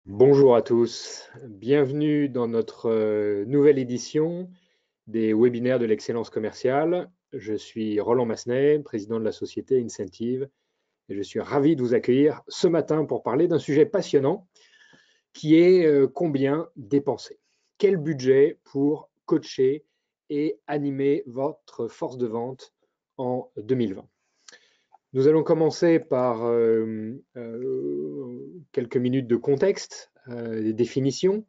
Bonjour à tous, bienvenue dans notre nouvelle édition des webinaires de l'excellence commerciale. Je suis Roland Massenet, président de la société Incentive, et je suis ravi de vous accueillir ce matin pour parler d'un sujet passionnant qui est combien dépenser. Quel budget pour coacher et animer votre force de vente en 2020? Nous allons commencer par quelques minutes de contexte, des définitions.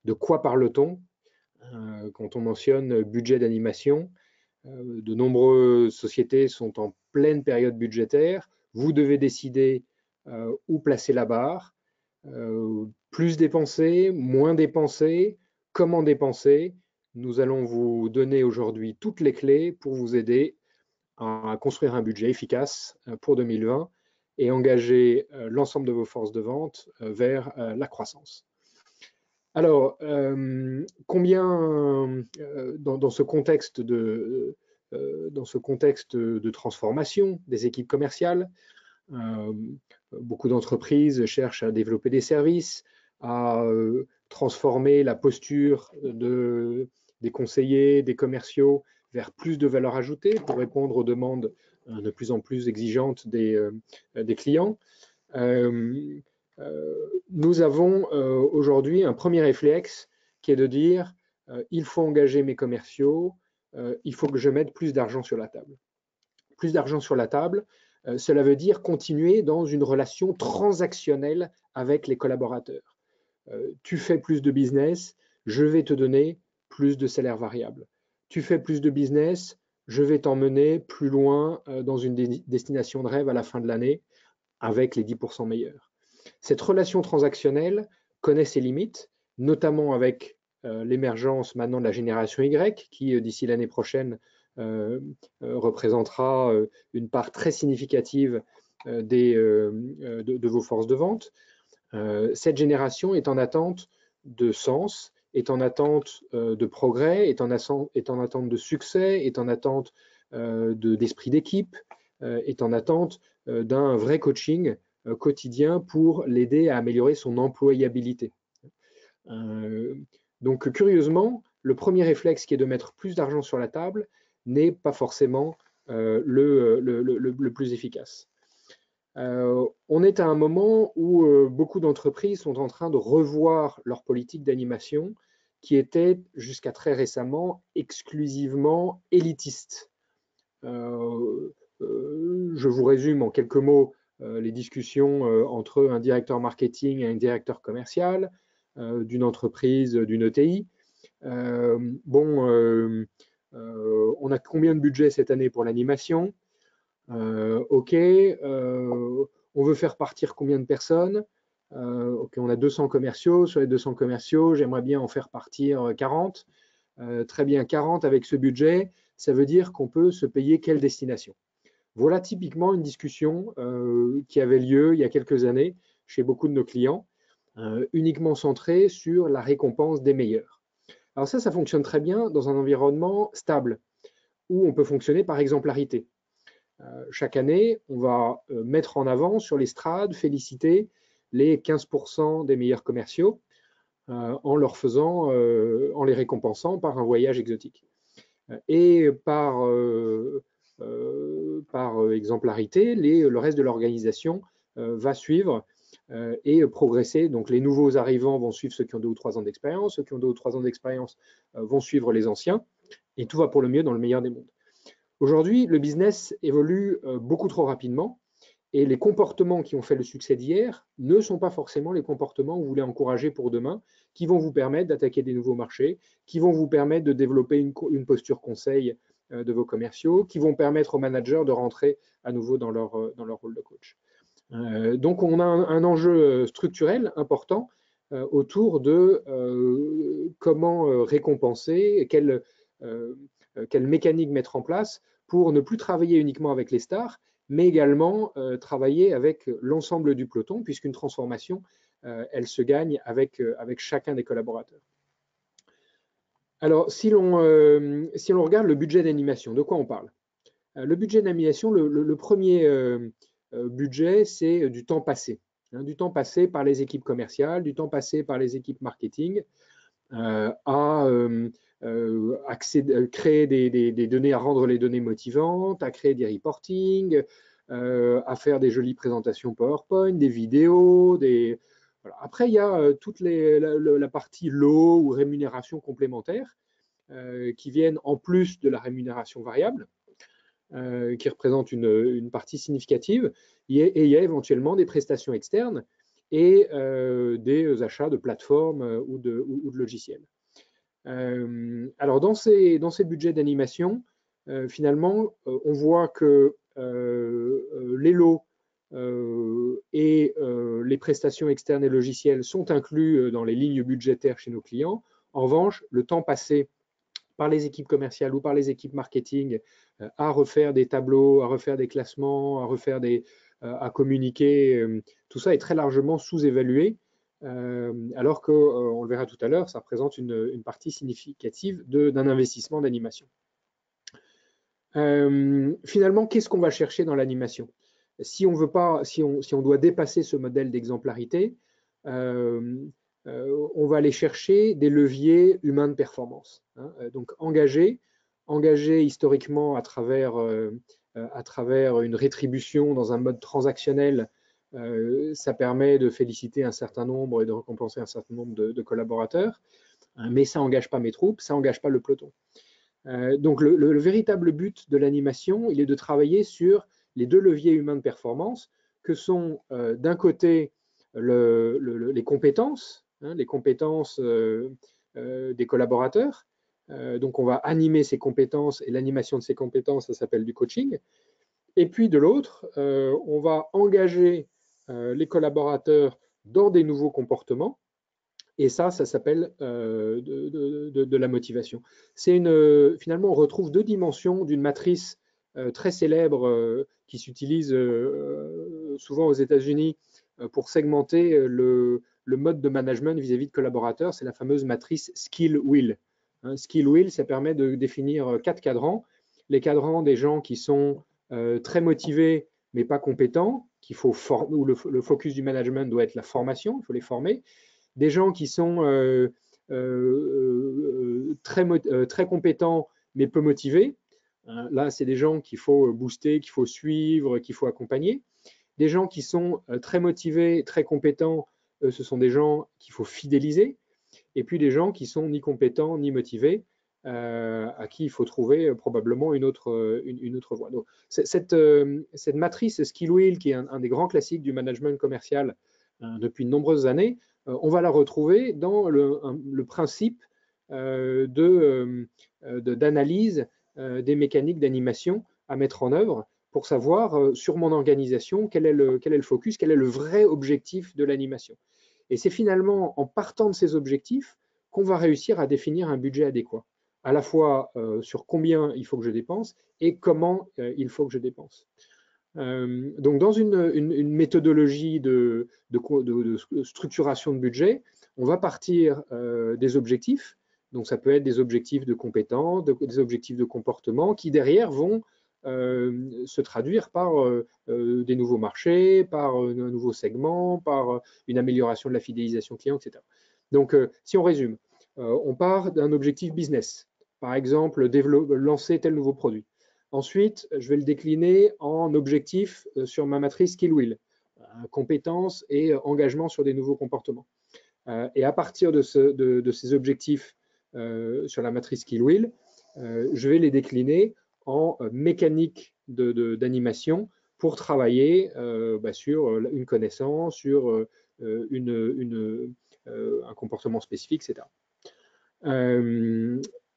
De quoi parle-t-on quand on mentionne budget d'animation? De nombreuses sociétés sont en pleine période budgétaire. Vous devez décider où placer la barre. Plus dépenser, moins dépenser, comment dépenser. Nous allons vous donner aujourd'hui toutes les clés pour vous aider à construire un budget efficace pour 2020 et engager l'ensemble de vos forces de vente vers la croissance. Alors, combien, dans ce contexte de transformation des équipes commerciales, beaucoup d'entreprises cherchent à développer des services, à transformer la posture des conseillers, des commerciaux vers plus de valeur ajoutée pour répondre aux demandes de plus en plus exigeantes des clients. Nous avons aujourd'hui un premier réflexe qui est de dire il faut engager mes commerciaux, il faut que je mette plus d'argent sur la table. Plus d'argent sur la table, cela veut dire continuer dans une relation transactionnelle avec les collaborateurs. Tu fais plus de business, je vais te donner plus de salaire variable. Tu fais plus de business, je vais t'emmener plus loin dans une destination de rêve à la fin de l'année avec les 10% meilleurs. Cette relation transactionnelle connaît ses limites, notamment avec l'émergence maintenant de la génération Y, qui d'ici l'année prochaine représentera une part très significative de vos forces de vente. Cette génération est en attente de sens, est en attente de progrès, est en attente de succès, est en attente d'esprit d'équipe, est en attente d'un vrai coaching quotidien pour l'aider à améliorer son employabilité. Donc curieusement, le premier réflexe qui est de mettre plus d'argent sur la table n'est pas forcément le plus efficace. On est à un moment où beaucoup d'entreprises sont en train de revoir leur politique d'animation qui était jusqu'à très récemment exclusivement élitiste. Je vous résume en quelques mots les discussions entre un directeur marketing et un directeur commercial d'une entreprise, d'une ETI. On a combien de budget cette année pour l'animation? OK, on veut faire partir combien de personnes? OK, on a 200 commerciaux. Sur les 200 commerciaux, j'aimerais bien en faire partir 40. Très bien, 40 avec ce budget, ça veut dire qu'on peut se payer quelle destination? Voilà typiquement une discussion qui avait lieu il y a quelques années chez beaucoup de nos clients, uniquement centrée sur la récompense des meilleurs. Alors ça fonctionne très bien dans un environnement stable, où on peut fonctionner par exemplarité. Chaque année, on va mettre en avant sur l'estrade, féliciter les 15% des meilleurs commerciaux en les récompensant par un voyage exotique. Et par exemplarité, le reste de l'organisation va suivre et progresser. Donc les nouveaux arrivants vont suivre ceux qui ont 2 ou 3 ans d'expérience, ceux qui ont 2 ou 3 ans d'expérience vont suivre les anciens, et tout va pour le mieux dans le meilleur des mondes. Aujourd'hui, le business évolue beaucoup trop rapidement, et les comportements qui ont fait le succès d'hier ne sont pas forcément les comportements que vous voulez encourager pour demain, qui vont vous permettre d'attaquer des nouveaux marchés, qui vont vous permettre de développer une posture conseil de vos commerciaux, qui vont permettre aux managers de rentrer à nouveau dans leur rôle de coach. Donc on a un enjeu structurel important autour de comment récompenser, quelle mécanique mettre en place pour ne plus travailler uniquement avec les stars, mais également travailler avec l'ensemble du peloton, puisqu'une transformation, elle se gagne avec chacun des collaborateurs. Alors, si l'on regarde le budget d'animation, de quoi on parle? Le budget d'animation, le premier budget, c'est du temps passé. du temps passé par les équipes commerciales, du temps passé par les équipes marketing à créer des données, à rendre les données motivantes, à créer des reporting, à faire des jolies présentations PowerPoint, des vidéos, Voilà. Après, il y a toute la partie low ou rémunération complémentaire qui viennent en plus de la rémunération variable, qui représente une partie significative, et il y a éventuellement des prestations externes et des achats de plateformes ou de logiciels. Alors, dans ces budgets d'animation, finalement, on voit que les lots et les prestations externes et logicielles sont inclus dans les lignes budgétaires chez nos clients. En revanche, le temps passé par les équipes commerciales ou par les équipes marketing à refaire des tableaux, à refaire des classements, à communiquer, tout ça est très largement sous-évalué, alors que, on le verra tout à l'heure, ça représente une partie significative d'un investissement d'animation. Finalement, qu'est-ce qu'on va chercher dans l'animation? Si on doit dépasser ce modèle d'exemplarité, on va aller chercher des leviers humains de performance. Donc engager historiquement à travers une rétribution dans un mode transactionnel, ça permet de féliciter un certain nombre et de récompenser un certain nombre de collaborateurs, mais ça n'engage pas mes troupes, ça n'engage pas le peloton. Donc le véritable but de l'animation, il est de travailler sur les deux leviers humains de performance, que sont d'un côté les compétences, les compétences des collaborateurs. Donc on va animer ces compétences, et l'animation de ces compétences, ça s'appelle du coaching. Et puis de l'autre, on va engager les collaborateurs dans des nouveaux comportements. Et ça s'appelle de la motivation. Finalement, on retrouve deux dimensions d'une matrice très célèbre qui s'utilise souvent aux États-Unis pour segmenter le mode de management vis-à-vis de collaborateurs. C'est la fameuse matrice Skill-Will. Skill-Will, ça permet de définir 4 cadrans. Les cadrans des gens qui sont très motivés mais pas compétents, où le focus du management doit être la formation, il faut les former. Des gens qui sont très compétents mais peu motivés. Là, c'est des gens qu'il faut booster, qu'il faut suivre, qu'il faut accompagner. Des gens qui sont très motivés, très compétents, ce sont des gens qu'il faut fidéliser. Et puis des gens qui sont ni compétents ni motivés, à qui il faut trouver probablement une autre voie. Donc, cette matrice Skill-Will, qui est un des grands classiques du management commercial depuis de nombreuses années, on va la retrouver dans le principe d'analyse des mécaniques d'animation à mettre en œuvre pour savoir sur mon organisation quel est le focus, quel est le vrai objectif de l'animation. Et c'est finalement en partant de ces objectifs qu'on va réussir à définir un budget adéquat, à la fois sur combien il faut que je dépense et comment il faut que je dépense. Donc, dans une méthodologie de structuration de budget, on va partir des objectifs. Donc, ça peut être des objectifs de compétences, des objectifs de comportement qui, derrière, vont se traduire par des nouveaux marchés, par un nouveau segment, par une amélioration de la fidélisation client, etc. Donc, si on résume, on part d'un objectif business. Par exemple, lancer tel nouveau produit. Ensuite, je vais le décliner en objectifs sur ma matrice Skill-Will, compétences et engagement sur des nouveaux comportements. Et à partir de ces objectifs sur la matrice Skill-Will, je vais les décliner en mécanique d'animation pour travailler sur une connaissance, sur un comportement spécifique, etc.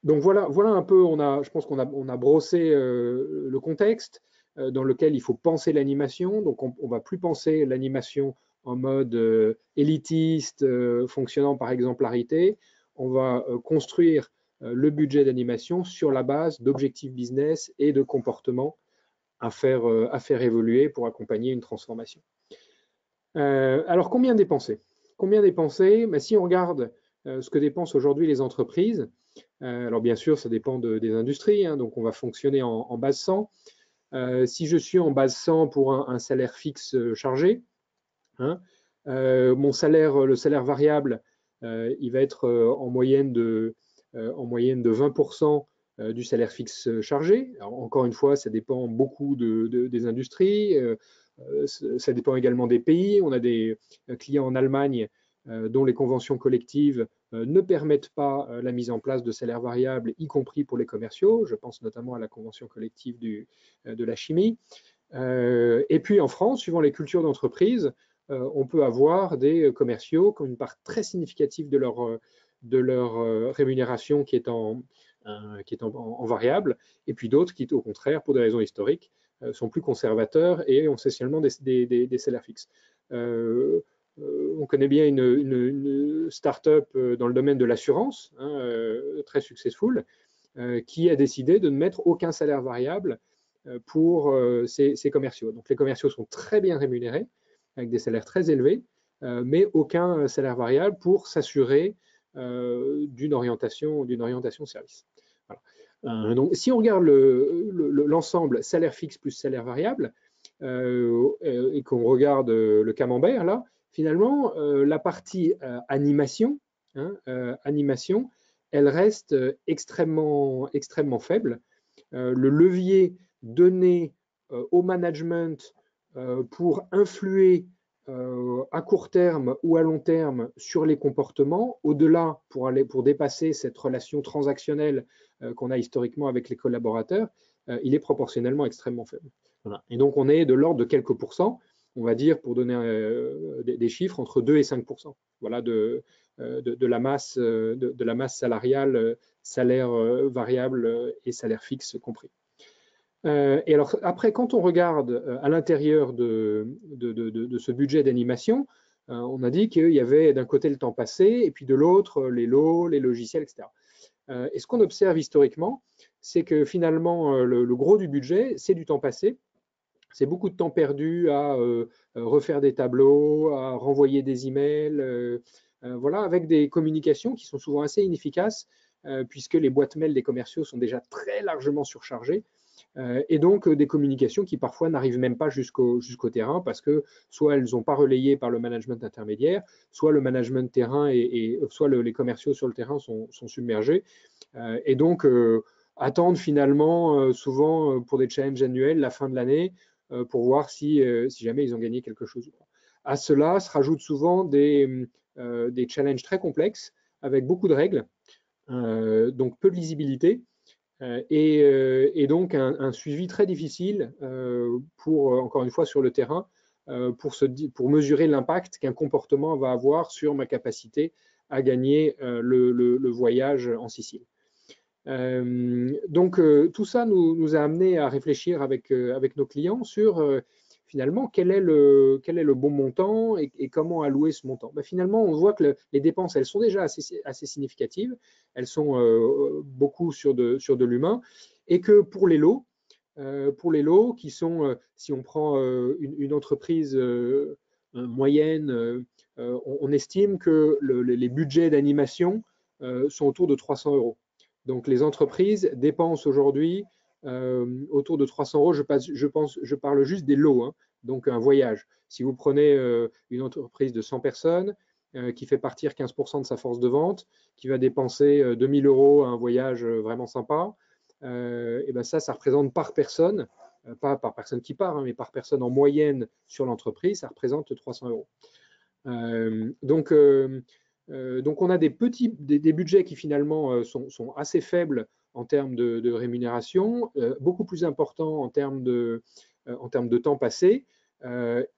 Donc voilà un peu, je pense qu'on a brossé le contexte dans lequel il faut penser l'animation. Donc on ne va plus penser l'animation en mode élitiste, fonctionnant par exemplarité. On va construire le budget d'animation sur la base d'objectifs business et de comportements à faire évoluer pour accompagner une transformation. Alors combien dépenser? Si on regarde ce que dépensent aujourd'hui les entreprises, alors bien sûr, ça dépend des industries, donc on va fonctionner en base 100. Si je suis en base 100 pour un salaire fixe chargé, Mon salaire, le salaire variable, il va être en moyenne de 20% du salaire fixe chargé. Alors, encore une fois, ça dépend beaucoup des industries, ça dépend également des pays. On a des clients en Allemagne dont les conventions collectives ne permettent pas la mise en place de salaires variables, y compris pour les commerciaux. Je pense notamment à la convention collective de la chimie. Et puis en France, suivant les cultures d'entreprise, on peut avoir des commerciaux qui ont une part très significative de leur rémunération qui est en variable, et puis d'autres qui, au contraire, pour des raisons historiques, sont plus conservateurs et ont essentiellement des salaires fixes. On connaît bien une start-up dans le domaine de l'assurance, très successful, qui a décidé de ne mettre aucun salaire variable pour ces commerciaux. Donc les commerciaux sont très bien rémunérés, avec des salaires très élevés, mais aucun salaire variable pour s'assurer d'une orientation service. Voilà. Donc, si on regarde l'ensemble salaire fixe plus salaire variable, et qu'on regarde le camembert, là, finalement, la partie animation, animation, elle reste extrêmement faible. Le levier donné au management pour influer à court terme ou à long terme sur les comportements, au-delà pour dépasser cette relation transactionnelle qu'on a historiquement avec les collaborateurs, il est proportionnellement extrêmement faible. Voilà. Et donc on est de l'ordre de quelques pourcents, on va dire, pour donner des chiffres, entre 2 et 5%. Voilà, de la masse salariale, salaire variable et salaire fixe compris. Et alors après, quand on regarde à l'intérieur de ce budget d'animation, on a dit qu'il y avait d'un côté le temps passé et puis de l'autre les lots, les logiciels, etc. Et ce qu'on observe historiquement, c'est que finalement le gros du budget, c'est du temps passé. C'est beaucoup de temps perdu à refaire des tableaux, à renvoyer des emails, voilà, avec des communications qui sont souvent assez inefficaces, puisque les boîtes mail des commerciaux sont déjà très largement surchargées. Et donc des communications qui parfois n'arrivent même pas jusqu'au terrain parce que soit elles n'ont pas relayé par le management intermédiaire, soit le management terrain soit les commerciaux sur le terrain sont submergés. Et donc attendent finalement souvent pour des challenges annuels la fin de l'année pour voir si jamais ils ont gagné quelque chose. À cela se rajoutent souvent des challenges très complexes avec beaucoup de règles, donc peu de lisibilité. Et donc un suivi très difficile encore une fois, sur le terrain, pour mesurer l'impact qu'un comportement va avoir sur ma capacité à gagner le voyage en Sicile. Donc tout ça nous a amené à réfléchir avec nos clients sur finalement quel est le bon montant et comment allouer ce montant. Ben, finalement, on voit que les dépenses, elles sont déjà assez significatives, elles sont beaucoup sur de l'humain, et que pour les lots qui sont, si on prend une entreprise moyenne, on estime que les budgets d'animation sont autour de 300 €. Donc les entreprises dépensent aujourd'hui autour de 300 €. Je parle juste des lots, hein, donc un voyage. Si vous prenez une entreprise de 100 personnes qui fait partir 15% de sa force de vente, qui va dépenser 2000 € à un voyage vraiment sympa, et ben ça représente par personne, pas par personne qui part, hein, mais par personne en moyenne sur l'entreprise, ça représente 300 €. Donc on a des budgets qui finalement sont assez faibles en termes de rémunération, beaucoup plus importants en termes de temps passé,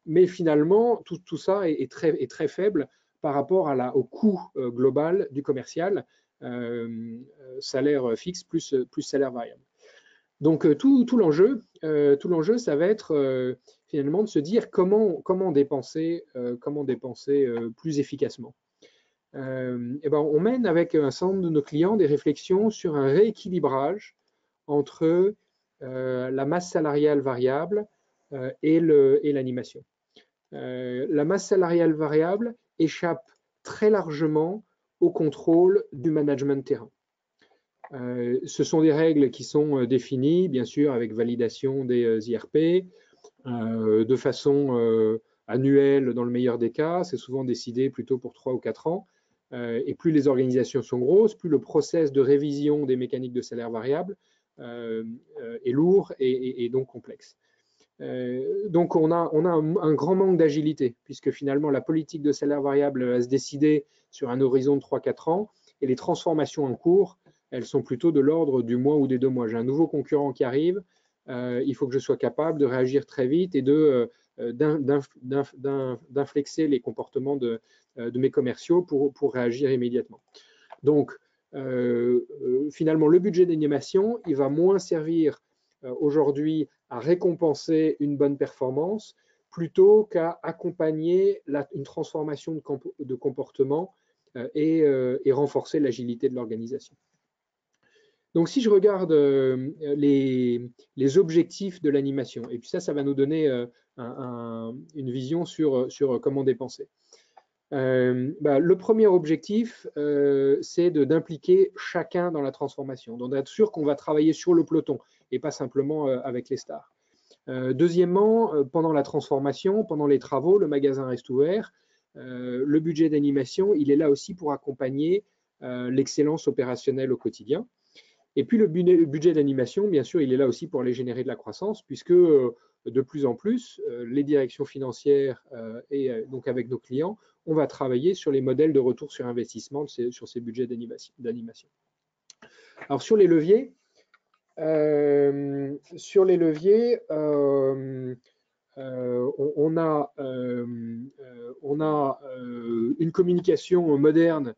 mais finalement tout ça est très faible par rapport au coût global du commercial, salaire fixe plus salaire variable. Donc tout l'enjeu, ça va être finalement de se dire comment dépenser plus efficacement. Et ben, on mène avec un certain nombre de nos clients des réflexions sur un rééquilibrage entre la masse salariale variable et l'animation. La masse salariale variable échappe très largement au contrôle du management terrain. Ce sont des règles qui sont définies, bien sûr, avec validation des IRP, de façon annuel dans le meilleur des cas, c'est souvent décidé plutôt pour 3 ou 4 ans. Et plus les organisations sont grosses, plus le process de révision des mécaniques de salaire variable est lourd et donc complexe. Donc on a un grand manque d'agilité, puisque finalement la politique de salaire variable va se décider sur un horizon de 3-4 ans, et les transformations en cours, elles sont plutôt de l'ordre du mois ou des 2 mois. J'ai un nouveau concurrent qui arrive, il faut que je sois capable de réagir très vite et d'inflexer les comportements de mes commerciaux pour réagir immédiatement. Donc, finalement, le budget d'animation, il va moins servir aujourd'hui à récompenser une bonne performance plutôt qu'à accompagner une transformation de comportement et renforcer l'agilité de l'organisation. Donc, si je regarde les objectifs de l'animation, et puis ça va nous donner une vision sur comment dépenser. Le premier objectif, c'est d'impliquer chacun dans la transformation, donc d'être sûr qu'on va travailler sur le peloton et pas simplement avec les stars. Deuxièmement, pendant la transformation, pendant les travaux, le magasin reste ouvert. Le budget d'animation, il est là aussi pour accompagner l'excellence opérationnelle au quotidien. Et puis le budget d'animation, bien sûr, il est là aussi pour aller générer de la croissance, puisque de plus en plus, les directions financières et donc avec nos clients, on va travailler sur les modèles de retour sur investissement sur ces budgets d'animation. Alors sur les leviers, on a une communication moderne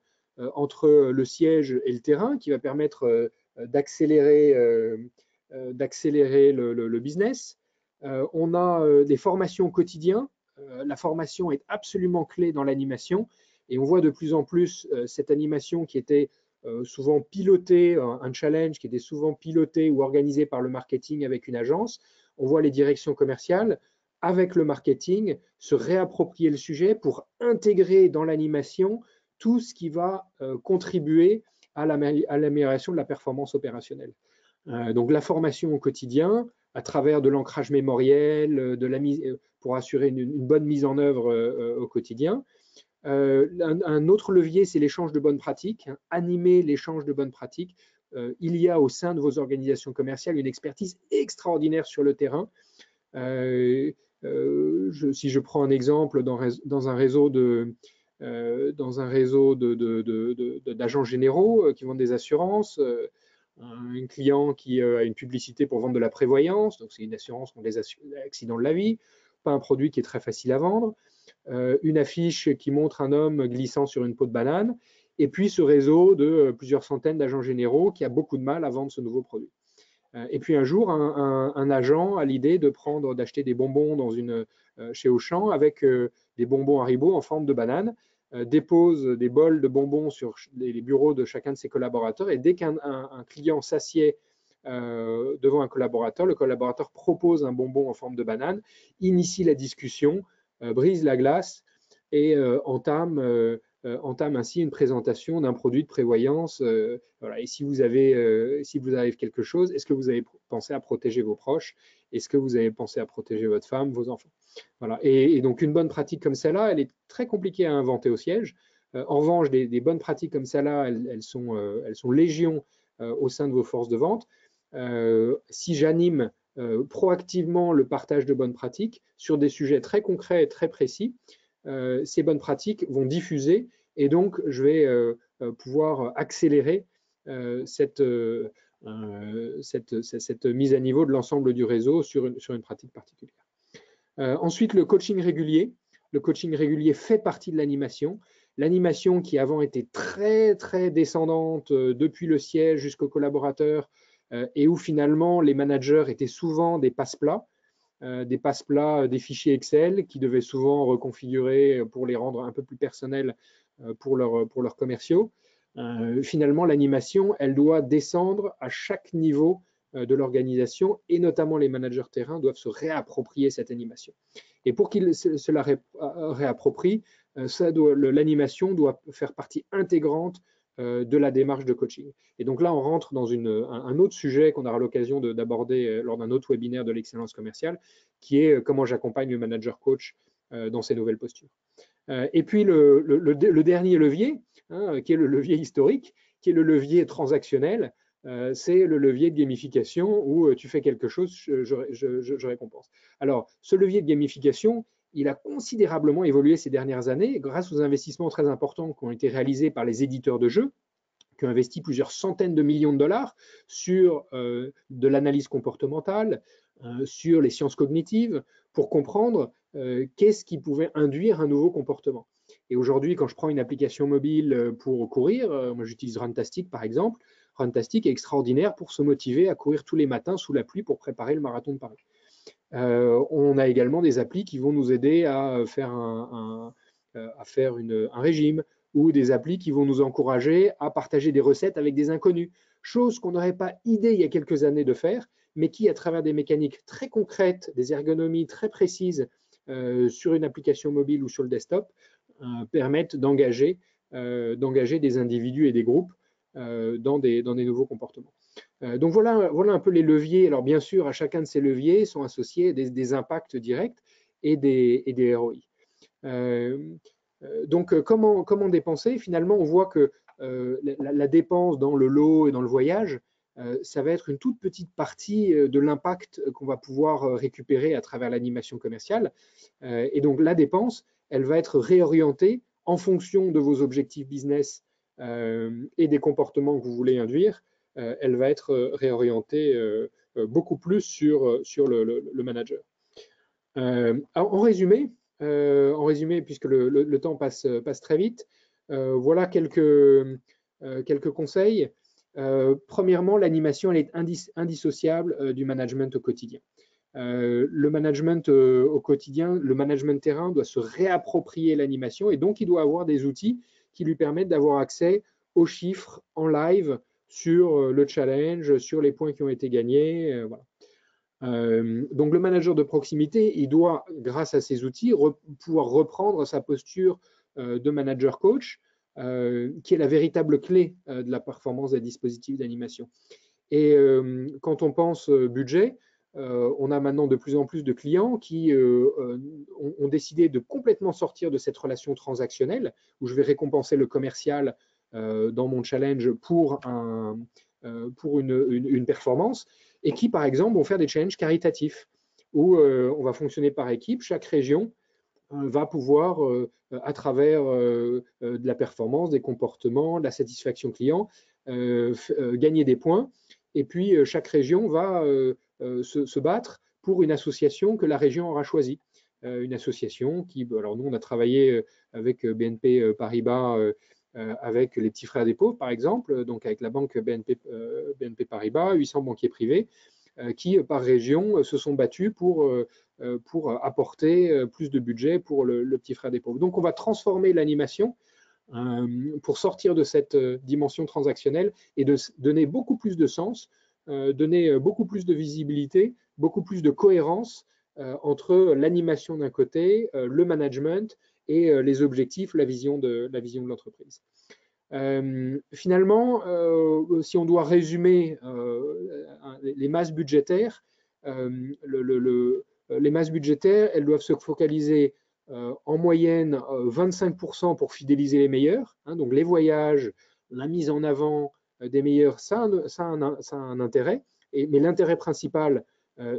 entre le siège et le terrain qui va permettre d'accélérer le business. On a des formations quotidiennes. La formation est absolument clé dans l'animation et on voit de plus en plus cette animation qui était souvent pilotée, un challenge qui était souvent piloté ou organisé par le marketing avec une agence. On voit les directions commerciales avec le marketing se réapproprier le sujet pour intégrer dans l'animation tout ce qui va contribuer à l'amélioration de la performance opérationnelle. Donc la formation au quotidien, à travers de l'ancrage mémoriel, pour assurer une bonne mise en œuvre au quotidien. Un autre levier, c'est l'échange de bonnes pratiques, animer l'échange de bonnes pratiques. Il y a au sein de vos organisations commerciales une expertise extraordinaire sur le terrain. Si je prends un exemple dans un réseau d'agents généraux qui vendent des assurances, un client qui a une publicité pour vendre de la prévoyance, donc c'est une assurance contre les accidents de la vie, pas un produit qui est très facile à vendre, une affiche qui montre un homme glissant sur une peau de banane, et puis ce réseau de plusieurs centaines d'agents généraux qui a beaucoup de mal à vendre ce nouveau produit. Et puis un jour, un agent a l'idée d'acheter des bonbons chez Auchan avec des bonbons Haribo en forme de banane, dépose des bols de bonbons sur les bureaux de chacun de ses collaborateurs, et dès qu'un client s'assied devant un collaborateur, le collaborateur propose un bonbon en forme de banane, initie la discussion, brise la glace et entame ainsi une présentation d'un produit de prévoyance. Voilà. Et si vous arrive quelque chose, est-ce que vous avez pensé à protéger vos proches? Est-ce que vous avez pensé à protéger votre femme, vos enfants? Voilà. Et donc une bonne pratique comme celle-là, elle est très compliquée à inventer au siège. En revanche, des bonnes pratiques comme celle-là, elles sont légion au sein de vos forces de vente. Si j'anime proactivement le partage de bonnes pratiques sur des sujets très concrets et très précis, ces bonnes pratiques vont diffuser et donc je vais pouvoir accélérer cette mise à niveau de l'ensemble du réseau sur une pratique particulière. Ensuite, le coaching régulier. Le coaching régulier fait partie de l'animation. L'animation qui avant était très très descendante depuis le siège jusqu'aux collaborateurs et où finalement les managers étaient souvent des passe-plats. Des fichiers Excel qui devaient souvent reconfigurer pour les rendre un peu plus personnels pour leurs commerciaux. Finalement, l'animation, elle doit descendre à chaque niveau de l'organisation et notamment les managers terrain doivent se réapproprier cette animation. Et pour qu'ils se la réapproprient, l'animation doit faire partie intégrante de la démarche de coaching. Et donc là, on rentre dans un autre sujet qu'on aura l'occasion d'aborder lors d'un autre webinaire de l'excellence commerciale, qui est comment j'accompagne le manager coach dans ces nouvelles postures. Et puis le dernier levier, qui est le levier historique, qui est le levier transactionnel, c'est le levier de gamification où tu fais quelque chose, je récompense. Alors, ce levier de gamification, il a considérablement évolué ces dernières années grâce aux investissements très importants qui ont été réalisés par les éditeurs de jeux, qui ont investi plusieurs centaines de millions de dollars sur de l'analyse comportementale, sur les sciences cognitives, pour comprendre qu'est-ce qui pouvait induire un nouveau comportement. Et aujourd'hui, quand je prends une application mobile pour courir, moi j'utilise Runtastic par exemple, Runtastic est extraordinaire pour se motiver à courir tous les matins sous la pluie pour préparer le marathon de Paris. On a également des applis qui vont nous aider à faire un régime, ou des applis qui vont nous encourager à partager des recettes avec des inconnus, chose qu'on n'aurait pas idée il y a quelques années de faire, mais qui, à travers des mécaniques très concrètes, des ergonomies très précises sur une application mobile ou sur le desktop, permettent d'engager des individus et des groupes dans des nouveaux comportements. Donc voilà un peu les leviers. Alors bien sûr, à chacun de ces leviers sont associés des impacts directs et des ROI. Donc comment dépenser? Finalement, on voit que la dépense dans le lot et dans le voyage, ça va être une toute petite partie de l'impact qu'on va pouvoir récupérer à travers l'animation commerciale. Et donc la dépense, elle va être réorientée en fonction de vos objectifs business et des comportements que vous voulez induire. Elle va être réorientée beaucoup plus sur le manager. En résumé, puisque le temps passe très vite, voilà quelques conseils. Premièrement, l'animation, elle est indissociable du management au quotidien. Le management au quotidien, le management terrain doit se réapproprier l'animation et donc il doit avoir des outils qui lui permettent d'avoir accès aux chiffres en live sur le challenge, sur les points qui ont été gagnés. Voilà. Donc le manager de proximité, il doit, grâce à ces outils, pouvoir reprendre sa posture de manager coach, qui est la véritable clé de la performance des dispositifs d'animation. Et quand on pense budget, on a maintenant de plus en plus de clients qui ont décidé de complètement sortir de cette relation transactionnelle, où je vais récompenser le commercial dans mon challenge pour une performance, et qui, par exemple, vont faire des challenges caritatifs, où on va fonctionner par équipe. Chaque région va pouvoir, à travers de la performance, des comportements, de la satisfaction client, gagner des points. Et puis, chaque région va se battre pour une association que la région aura choisie. Une association qui, alors nous, on a travaillé avec BNP Paribas, avec les petits frères des pauvres, par exemple, donc avec la banque BNP Paribas, 800 banquiers privés, qui, par région, se sont battus pour apporter plus de budget pour le petit frère des pauvres. Donc, on va transformer l'animation pour sortir de cette dimension transactionnelle et de donner beaucoup plus de sens, donner beaucoup plus de visibilité, beaucoup plus de cohérence entre l'animation d'un côté, le management et les objectifs, la vision de l'entreprise. Finalement, si on doit résumer les masses budgétaires, les masses budgétaires, elles doivent se focaliser en moyenne 25% pour fidéliser les meilleurs, donc les voyages, la mise en avant des meilleurs, ça a un intérêt, mais l'intérêt principal,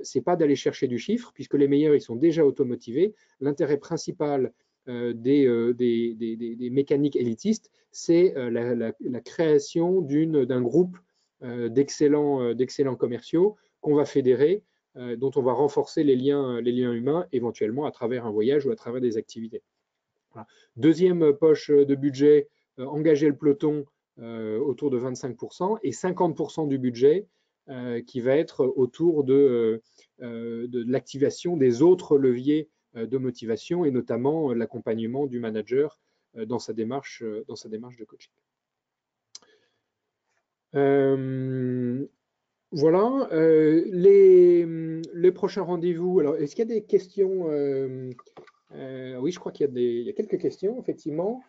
c'est pas d'aller chercher du chiffre, puisque les meilleurs, ils sont déjà automotivés. L'intérêt principal des mécaniques élitistes, c'est la création d'un groupe d'excellents commerciaux qu'on va fédérer, dont on va renforcer les liens humains, éventuellement à travers un voyage ou à travers des activités. Voilà. Deuxième poche de budget, engager le peloton autour de 25% et 50% du budget qui va être autour de l'activation des autres leviers de motivation et notamment l'accompagnement du manager dans sa démarche de coaching. Voilà, les prochains rendez-vous. Alors, est-ce qu'il y a des questions? Oui, je crois qu'il y a quelques questions, effectivement.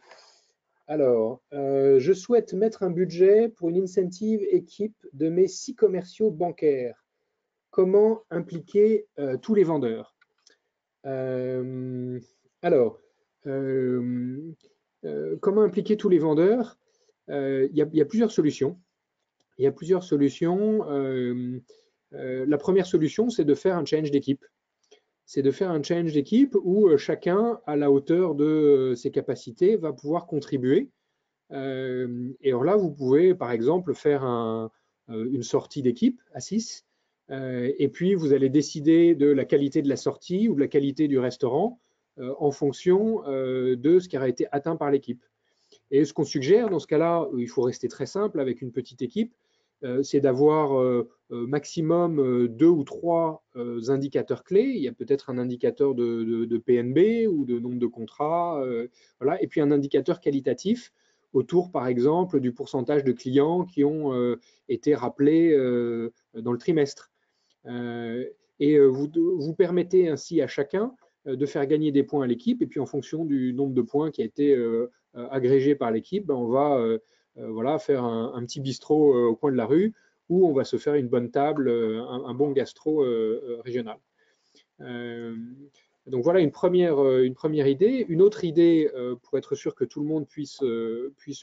Alors, je souhaite mettre un budget pour une incentive équipe de mes 6 commerciaux bancaires. Comment impliquer tous les vendeurs? Alors, comment impliquer tous les vendeurs? Il y a plusieurs solutions. Il y a plusieurs solutions. La première solution, c'est de faire un challenge d'équipe. C'est de faire un challenge d'équipe où chacun, à la hauteur de ses capacités, va pouvoir contribuer. Et alors là, vous pouvez, par exemple, faire une sortie d'équipe à 6. Et puis, vous allez décider de la qualité de la sortie ou de la qualité du restaurant en fonction de ce qui aura été atteint par l'équipe. Et ce qu'on suggère dans ce cas-là, il faut rester très simple avec une petite équipe, c'est d'avoir maximum 2 ou 3 indicateurs clés. Il y a peut-être un indicateur de PNB ou de nombre de contrats, voilà, et puis un indicateur qualitatif autour, par exemple, du pourcentage de clients qui ont été rappelés dans le trimestre. Et vous permettez ainsi à chacun de faire gagner des points à l'équipe, et puis en fonction du nombre de points qui a été agrégé par l'équipe, ben on va voilà, faire un petit bistrot au coin de la rue où on va se faire une bonne table, un bon gastro régional. Donc voilà une première idée. Une autre idée pour être sûr que tout le monde puisse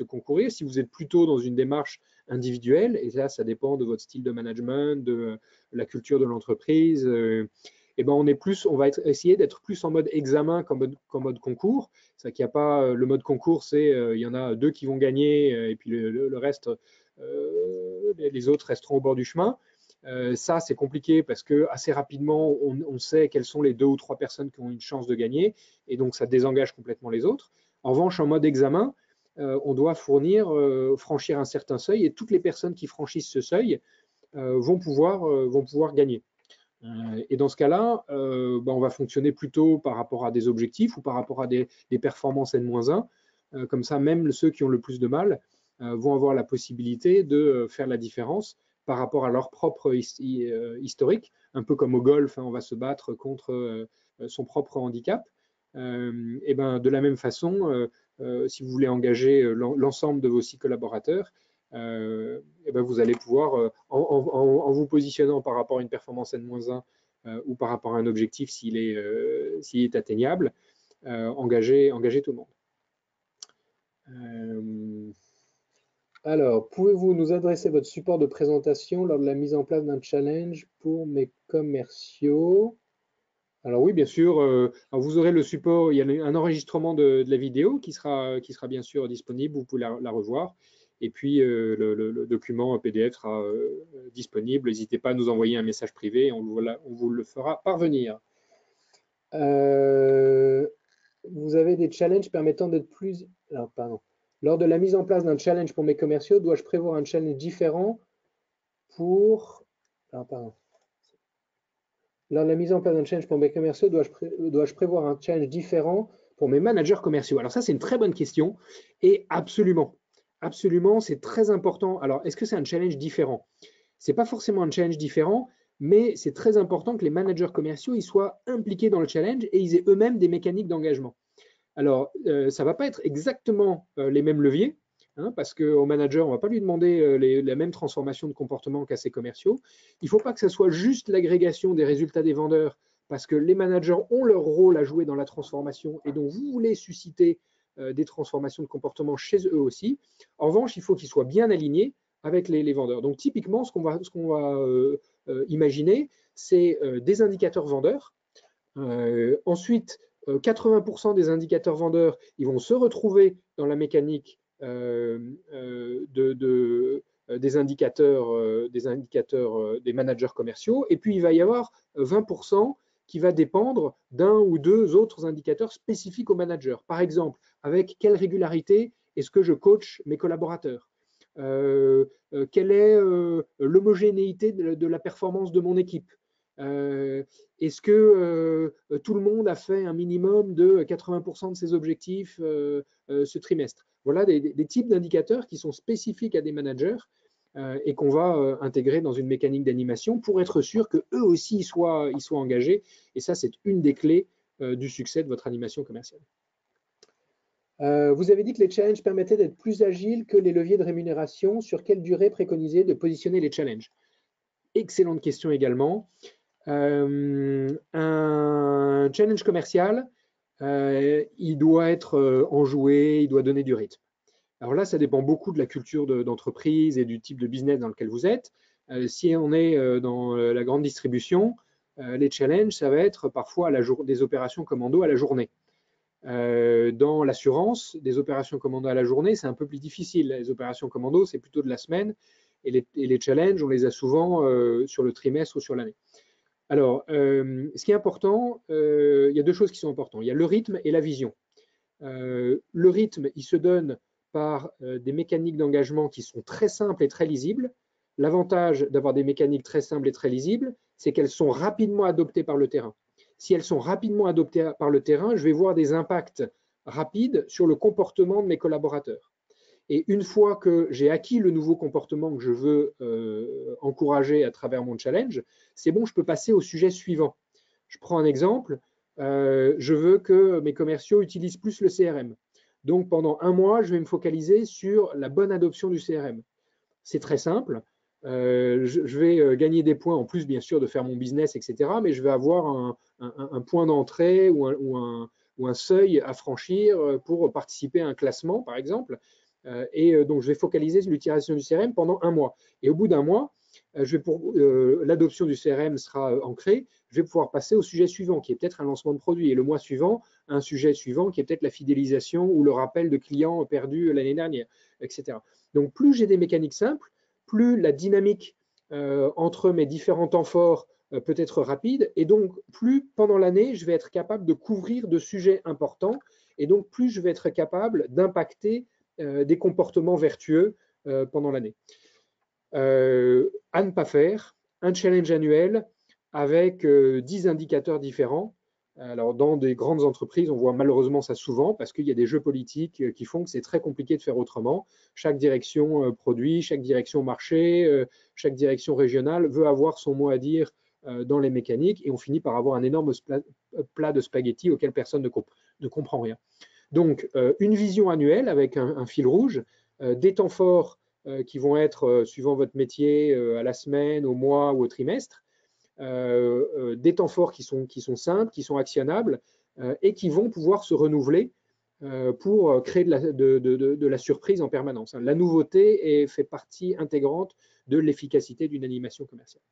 concourir, si vous êtes plutôt dans une démarche individuelle, et là ça dépend de votre style de management, de la culture de l'entreprise, et ben on va essayer d'être plus en mode examen qu'en mode concours. C'est-à-dire qu'il n'y a pas le mode concours, c'est il y en a 2 qui vont gagner et puis le reste, les autres resteront au bord du chemin. Ça, c'est compliqué parce que assez rapidement, on sait quelles sont les 2 ou 3 personnes qui ont une chance de gagner, et donc ça désengage complètement les autres. En revanche, en mode examen, on doit franchir un certain seuil, et toutes les personnes qui franchissent ce seuil vont pouvoir gagner. Et dans ce cas-là, on va fonctionner plutôt par rapport à des objectifs ou par rapport à des performances N-1. Comme ça, même ceux qui ont le plus de mal vont avoir la possibilité de faire la différence par rapport à leur propre historique, un peu comme au golf, hein, on va se battre contre son propre handicap. Et ben, de la même façon, si vous voulez engager l'ensemble de vos 6 collaborateurs, et ben vous allez pouvoir, en vous positionnant par rapport à une performance N-1 ou par rapport à un objectif s'il est atteignable, engager tout le monde. Alors, pouvez-vous nous adresser votre support de présentation lors de la mise en place d'un challenge pour mes commerciaux? Alors oui, bien sûr. Alors vous aurez le support, il y a un enregistrement de la vidéo qui sera bien sûr disponible, vous pouvez la revoir. Et puis le document PDF sera disponible. N'hésitez pas à nous envoyer un message privé, on vous le fera parvenir. Vous avez des challenges permettant d'être plus... Alors, pardon. Lors de la mise en place d'un challenge pour mes commerciaux, dois-je prévoir un challenge différent pour... Alors, pardon. Lors de la mise en place d'un challenge pour mes commerciaux, dois-je prévoir un challenge différent pour mes managers commerciaux? Alors ça, c'est une très bonne question. Et absolument, c'est très important. Alors, est-ce que c'est un challenge différent? Ce n'est pas forcément un challenge différent, mais c'est très important que les managers commerciaux ils soient impliqués dans le challenge et ils aient eux-mêmes des mécaniques d'engagement. Alors, ça ne va pas être exactement les mêmes leviers, hein, parce qu'au manager, on ne va pas lui demander la même transformation de comportement qu'à ses commerciaux. Il ne faut pas que ce soit juste l'agrégation des résultats des vendeurs, parce que les managers ont leur rôle à jouer dans la transformation, et donc vous voulez susciter des transformations de comportement chez eux aussi. En revanche, il faut qu'ils soient bien alignés avec les vendeurs. Donc, typiquement, ce qu'on va imaginer, c'est des indicateurs vendeurs. Ensuite, 80% des indicateurs vendeurs, ils vont se retrouver dans la mécanique des indicateurs des managers commerciaux. Et puis, il va y avoir 20% qui va dépendre d'un ou deux autres indicateurs spécifiques aux managers. Par exemple, avec quelle régularité est-ce que je coach mes collaborateurs? Quelle est l'homogénéité de la performance de mon équipe? Est-ce que tout le monde a fait un minimum de 80% de ses objectifs ce trimestre? Voilà des types d'indicateurs qui sont spécifiques à des managers et qu'on va intégrer dans une mécanique d'animation pour être sûr qu'eux aussi ils soient engagés. Et ça, c'est une des clés du succès de votre animation commerciale. Vous avez dit que les challenges permettaient d'être plus agiles que les leviers de rémunération. Sur quelle durée préconisez de positionner les challenges? Excellente question également. Un challenge commercial, il doit être enjoué, il doit donner du rythme. Alors là, ça dépend beaucoup de la culture d'entreprise et du type de business dans lequel vous êtes. Si on est dans la grande distribution, les challenges, ça va être parfois des opérations commando à la journée. Dans l'assurance, des opérations commando à la journée, c'est un peu plus difficile. Les opérations commando, c'est plutôt de la semaine. Et les challenges, on les a souvent sur le trimestre ou sur l'année. Alors, ce qui est important, il y a deux choses qui sont importantes. Il y a le rythme et la vision. Le rythme, il se donne par des mécaniques d'engagement qui sont très simples et très lisibles. L'avantage d'avoir des mécaniques très simples et très lisibles, c'est qu'elles sont rapidement adoptées par le terrain. Si elles sont rapidement adoptées par le terrain, je vais voir des impacts rapides sur le comportement de mes collaborateurs. Et une fois que j'ai acquis le nouveau comportement que je veux encourager à travers mon challenge, c'est bon, je peux passer au sujet suivant. Je prends un exemple. Je veux que mes commerciaux utilisent plus le CRM. Donc, pendant un mois, je vais me focaliser sur la bonne adoption du CRM. C'est très simple. Je vais gagner des points, en plus, bien sûr, de faire mon business, etc. Mais je vais avoir un point d'entrée ou un seuil à franchir pour participer à un classement, par exemple. Donc, je vais focaliser sur l'utilisation du CRM pendant un mois. Et au bout d'un mois, l'adoption du CRM sera ancrée, je vais pouvoir passer au sujet suivant, qui est peut-être un lancement de produit. Et le mois suivant, un sujet suivant, qui est peut-être la fidélisation ou le rappel de clients perdus l'année dernière, etc. Donc, plus j'ai des mécaniques simples, plus la dynamique entre mes différents temps forts peut être rapide. Et donc, plus pendant l'année, je vais être capable de couvrir de sujets importants. Et donc, plus je vais être capable d'impacter des comportements vertueux pendant l'année. À ne pas faire, un challenge annuel avec 10 indicateurs différents. Alors, dans des grandes entreprises, on voit malheureusement ça souvent parce qu'il y a des jeux politiques qui font que c'est très compliqué de faire autrement. Chaque direction produit, chaque direction marché, chaque direction régionale veut avoir son mot à dire dans les mécaniques et on finit par avoir un énorme plat de spaghettis auquel personne ne comprend rien. Donc, une vision annuelle avec un fil rouge, des temps forts qui vont être, suivant votre métier, à la semaine, au mois ou au trimestre, des temps forts qui sont simples, qui sont actionnables et qui vont pouvoir se renouveler pour créer de la surprise en permanence. La nouveauté fait partie intégrante de l'efficacité d'une animation commerciale.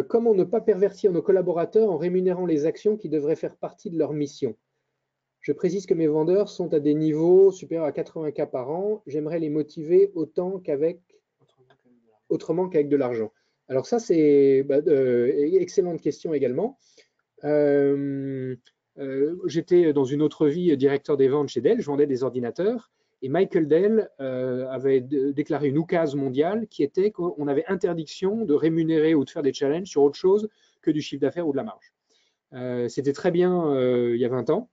Comment ne pas pervertir nos collaborateurs en rémunérant les actions qui devraient faire partie de leur mission? Je précise que mes vendeurs sont à des niveaux supérieurs à 80 cas par an. J'aimerais les motiver autrement qu'avec de l'argent. Alors ça, c'est excellente question également. J'étais dans une autre vie directeur des ventes chez Dell, je vendais des ordinateurs, et Michael Dell avait déclaré une oukase mondiale qui était qu'on avait interdiction de rémunérer ou de faire des challenges sur autre chose que du chiffre d'affaires ou de la marge. C'était très bien il y a 20 ans.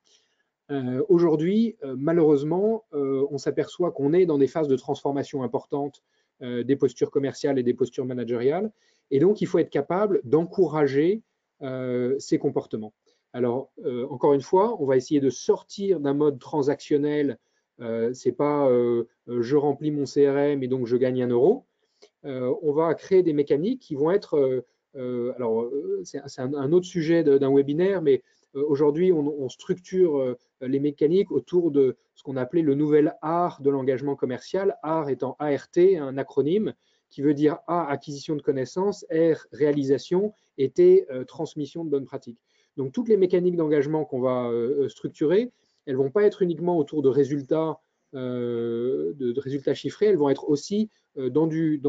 Aujourd'hui, malheureusement, on s'aperçoit qu'on est dans des phases de transformation importantes des postures commerciales et des postures managériales. Et donc, il faut être capable d'encourager ces comportements. Alors, encore une fois, on va essayer de sortir d'un mode transactionnel. C'est pas je remplis mon CRM et donc je gagne 1 euro. On va créer des mécaniques qui vont être alors, c'est un autre sujet d'un webinaire, mais aujourd'hui, on structure les mécaniques autour de ce qu'on appelait le nouvel art de l'engagement commercial, art étant ART, un acronyme qui veut dire A, acquisition de connaissances, R, réalisation, et T, transmission de bonnes pratiques. Donc, toutes les mécaniques d'engagement qu'on va structurer, elles ne vont pas être uniquement autour de résultats chiffrés, elles vont être aussi dans du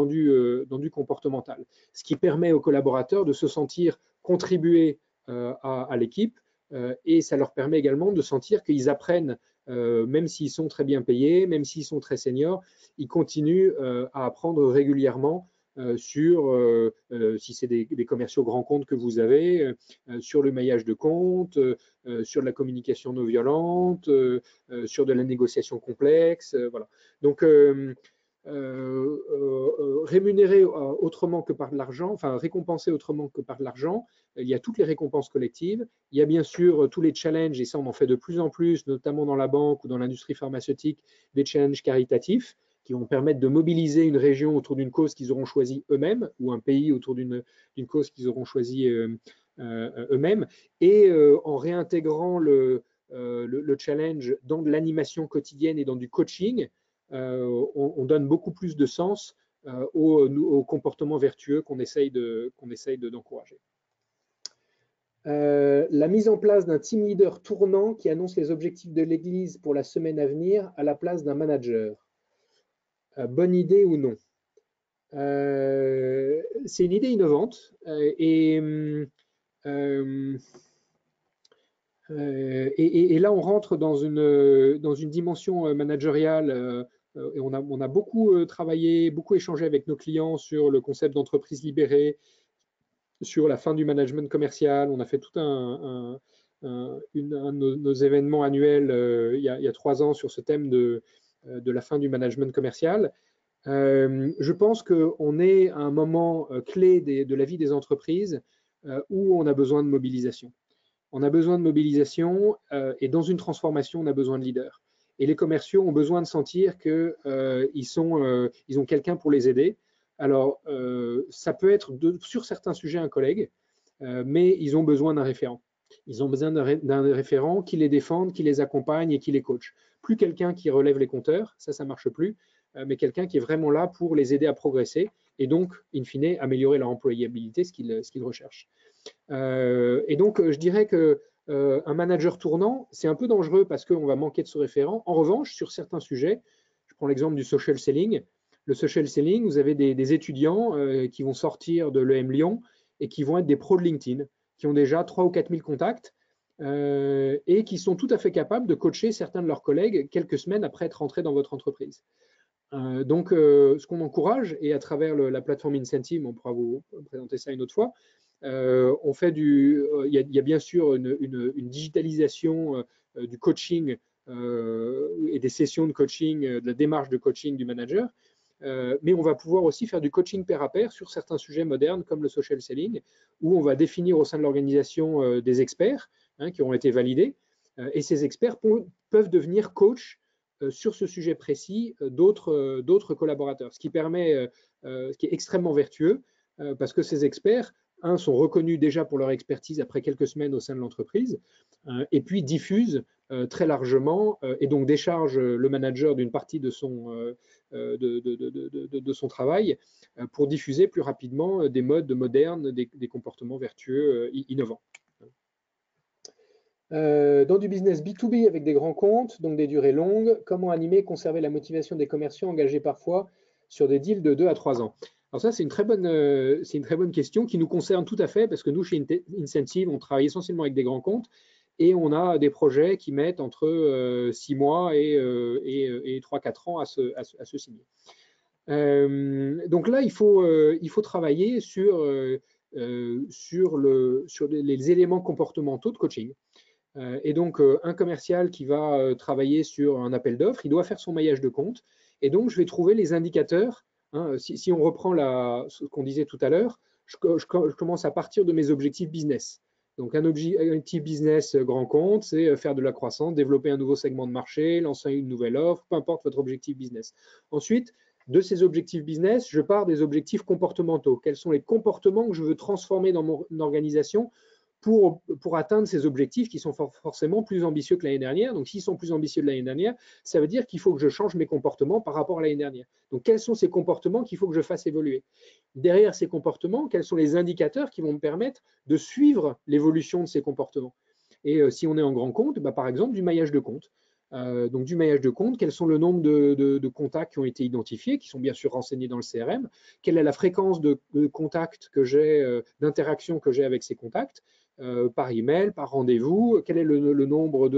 comportemental, ce qui permet aux collaborateurs de se sentir contribuer à l'équipe et ça leur permet également de sentir qu'ils apprennent, même s'ils sont très bien payés, même s'ils sont très seniors, ils continuent à apprendre régulièrement sur, si c'est des commerciaux grands comptes que vous avez, sur le maillage de compte, sur de la communication non violente, sur de la négociation complexe. Voilà. Donc, rémunérer autrement que par de l'argent, enfin récompenser autrement que par de l'argent. Il y a toutes les récompenses collectives. Il y a bien sûr tous les challenges, et ça on en fait de plus en plus, notamment dans la banque ou dans l'industrie pharmaceutique, des challenges caritatifs qui vont permettre de mobiliser une région autour d'une cause qu'ils auront choisie eux-mêmes ou un pays autour d'une cause qu'ils auront choisie eux-mêmes, et en réintégrant le challenge dans de l'animation quotidienne et dans du coaching, on donne beaucoup plus de sens aux comportements vertueux qu'on essaye d'encourager. La mise en place d'un team leader tournant qui annonce les objectifs de l'Église pour la semaine à venir à la place d'un manager. Bonne idée ou non? C'est une idée innovante et là, on rentre dans une dimension managériale et on a beaucoup travaillé, beaucoup échangé avec nos clients sur le concept d'entreprise libérée, sur la fin du management commercial. On a fait tout un de nos événements annuels il y a 3 ans sur ce thème de la fin du management commercial. Je pense qu'on est à un moment clé de la vie des entreprises où on a besoin de mobilisation. On a besoin de mobilisation et dans une transformation, on a besoin de leaders. Et les commerciaux ont besoin de sentir qu'ils ils ont quelqu'un pour les aider. Alors, ça peut être sur certains sujets un collègue, mais ils ont besoin d'un référent. Ils ont besoin d'un référent qui les défende, qui les accompagne et qui les coach. Plus quelqu'un qui relève les compteurs, ça marche plus, mais quelqu'un qui est vraiment là pour les aider à progresser et donc, in fine, améliorer leur employabilité, ce qu'ils recherchent. Et donc, je dirais qu'un manager tournant, c'est un peu dangereux parce qu'on va manquer de ce référent. En revanche, sur certains sujets, je prends l'exemple du social selling. Le social selling, vous avez des étudiants qui vont sortir de l'EM Lyon et qui vont être des pros de LinkedIn, qui ont déjà 3 ou 4 000 contacts et qui sont tout à fait capables de coacher certains de leurs collègues quelques semaines après être rentrés dans votre entreprise. Donc, ce qu'on encourage, et à travers la plateforme Incentive, on pourra vous présenter ça une autre fois, on fait il y a bien sûr une digitalisation du coaching et des sessions de coaching, de la démarche de coaching du manager, mais on va pouvoir aussi faire du coaching pair à pair sur certains sujets modernes comme le social selling, où on va définir au sein de l'organisation des experts qui auront été validés, et ces experts peuvent devenir coachs sur ce sujet précis d'autres collaborateurs, ce qui est extrêmement vertueux parce que ces experts, sont reconnus déjà pour leur expertise après quelques semaines au sein de l'entreprise et puis diffusent très largement et donc déchargent le manager d'une partie de son travail pour diffuser plus rapidement des modes modernes, des comportements vertueux innovants. Dans du business B2B avec des grands comptes, donc des durées longues, comment animer et conserver la motivation des commerciaux engagés parfois sur des deals de 2 à 3 ans? Alors ça, c'est une très bonne question qui nous concerne tout à fait parce que nous, chez Incentive, on travaille essentiellement avec des grands comptes et on a des projets qui mettent entre 6 mois et 3-4 ans à se signer. Donc là, il faut travailler sur les éléments comportementaux de coaching. Et donc, un commercial qui va travailler sur un appel d'offres, il doit faire son maillage de compte. Et donc, je vais trouver les indicateurs. Si on reprend ce qu'on disait tout à l'heure, je commence à partir de mes objectifs business. Donc, un objectif business grand compte, c'est faire de la croissance, développer un nouveau segment de marché, lancer une nouvelle offre, peu importe votre objectif business. Ensuite, de ces objectifs business, je pars des objectifs comportementaux. Quels sont les comportements que je veux transformer dans mon organisation pour atteindre ces objectifs qui sont forcément plus ambitieux que l'année dernière. Donc, s'ils sont plus ambitieux que l'année dernière, ça veut dire qu'il faut que je change mes comportements par rapport à l'année dernière. Donc, quels sont ces comportements qu'il faut que je fasse évoluer? Derrière ces comportements, quels sont les indicateurs qui vont me permettre de suivre l'évolution de ces comportements? Et si on est en grand compte, par exemple, du maillage de compte. Donc, du maillage de compte, quels sont le nombre de contacts qui ont été identifiés, qui sont bien sûr renseignés dans le CRM? Quelle est la fréquence de contacts que j'ai, d'interaction que j'ai avec ces contacts? Par email, par rendez-vous, quel est le nombre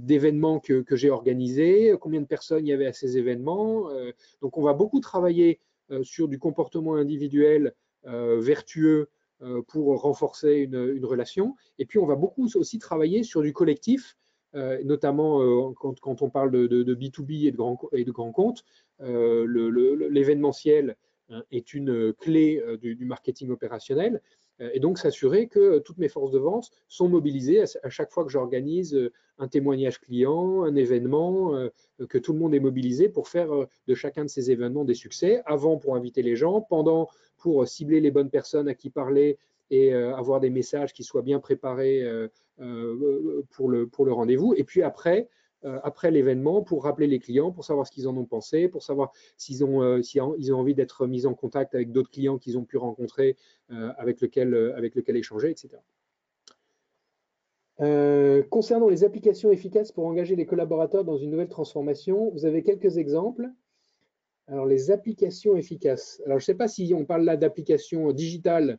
d'événements que j'ai organisés, combien de personnes il y avait à ces événements. Donc, on va beaucoup travailler sur du comportement individuel vertueux pour renforcer une relation. Et puis, on va beaucoup aussi travailler sur du collectif, notamment quand on parle de B2B et de grands comptes. L'événementiel est une clé du marketing opérationnel. Et donc, s'assurer que toutes mes forces de vente sont mobilisées à chaque fois que j'organise un témoignage client, un événement, que tout le monde est mobilisé pour faire de chacun de ces événements des succès, avant pour inviter les gens, pendant pour cibler les bonnes personnes à qui parler et avoir des messages qui soient bien préparés pour le rendez-vous. Et puis après l'événement, pour rappeler les clients, pour savoir ce qu'ils en ont pensé, pour savoir s'ils ont envie d'être mis en contact avec d'autres clients qu'ils ont pu rencontrer, avec lesquels échanger, etc. Concernant les applications efficaces pour engager les collaborateurs dans une nouvelle transformation, vous avez quelques exemples. Alors, les applications efficaces. Alors, je ne sais pas si on parle là d'applications digitales,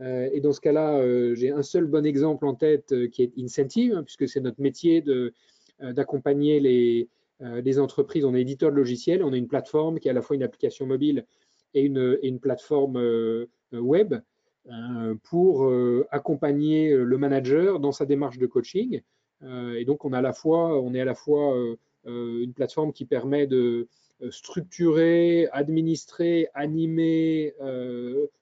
et dans ce cas-là, j'ai un seul bon exemple en tête qui est Incentive, hein, puisque c'est notre métier d'accompagner les entreprises. On est éditeur de logiciels, on a une plateforme qui est à la fois une application mobile et une plateforme web pour accompagner le manager dans sa démarche de coaching. Et donc, on est à la fois une plateforme qui permet de structurer, administrer, animer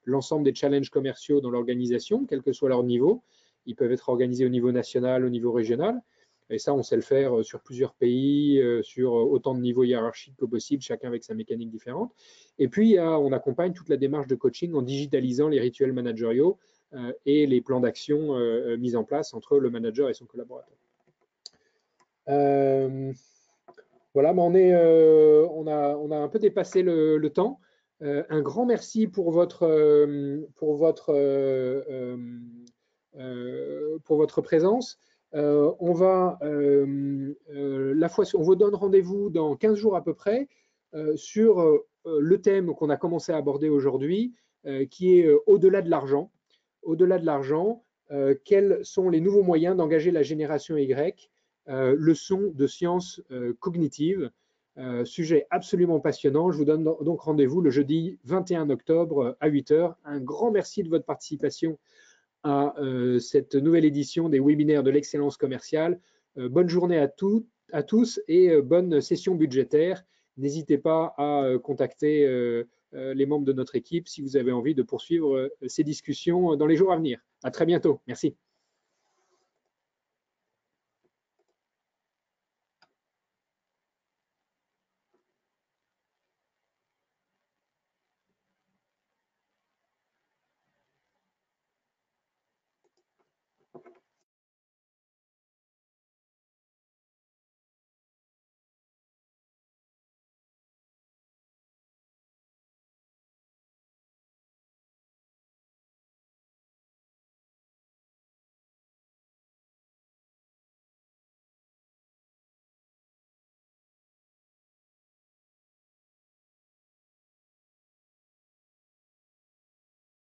l'ensemble des challenges commerciaux dans l'organisation, quel que soit leur niveau. Ils peuvent être organisés au niveau national, au niveau régional. Et ça, on sait le faire sur plusieurs pays, sur autant de niveaux hiérarchiques que possible, chacun avec sa mécanique différente. Et puis, on accompagne toute la démarche de coaching en digitalisant les rituels managériaux et les plans d'action mis en place entre le manager et son collaborateur. Voilà, mais on a un peu dépassé le temps. Un grand merci pour votre présence. On vous donne rendez-vous dans 15 jours à peu près sur le thème qu'on a commencé à aborder aujourd'hui, qui est au-delà de l'argent. Au-delà de l'argent, quels sont les nouveaux moyens d'engager la génération Y, leçon de sciences cognitives, sujet absolument passionnant. Je vous donne donc rendez-vous le jeudi 21 octobre à 8 h. Un grand merci de votre participation à cette nouvelle édition des webinaires de l'excellence commerciale. Bonne journée à tous et bonne session budgétaire. N'hésitez pas à contacter les membres de notre équipe si vous avez envie de poursuivre ces discussions dans les jours à venir. À très bientôt. Merci.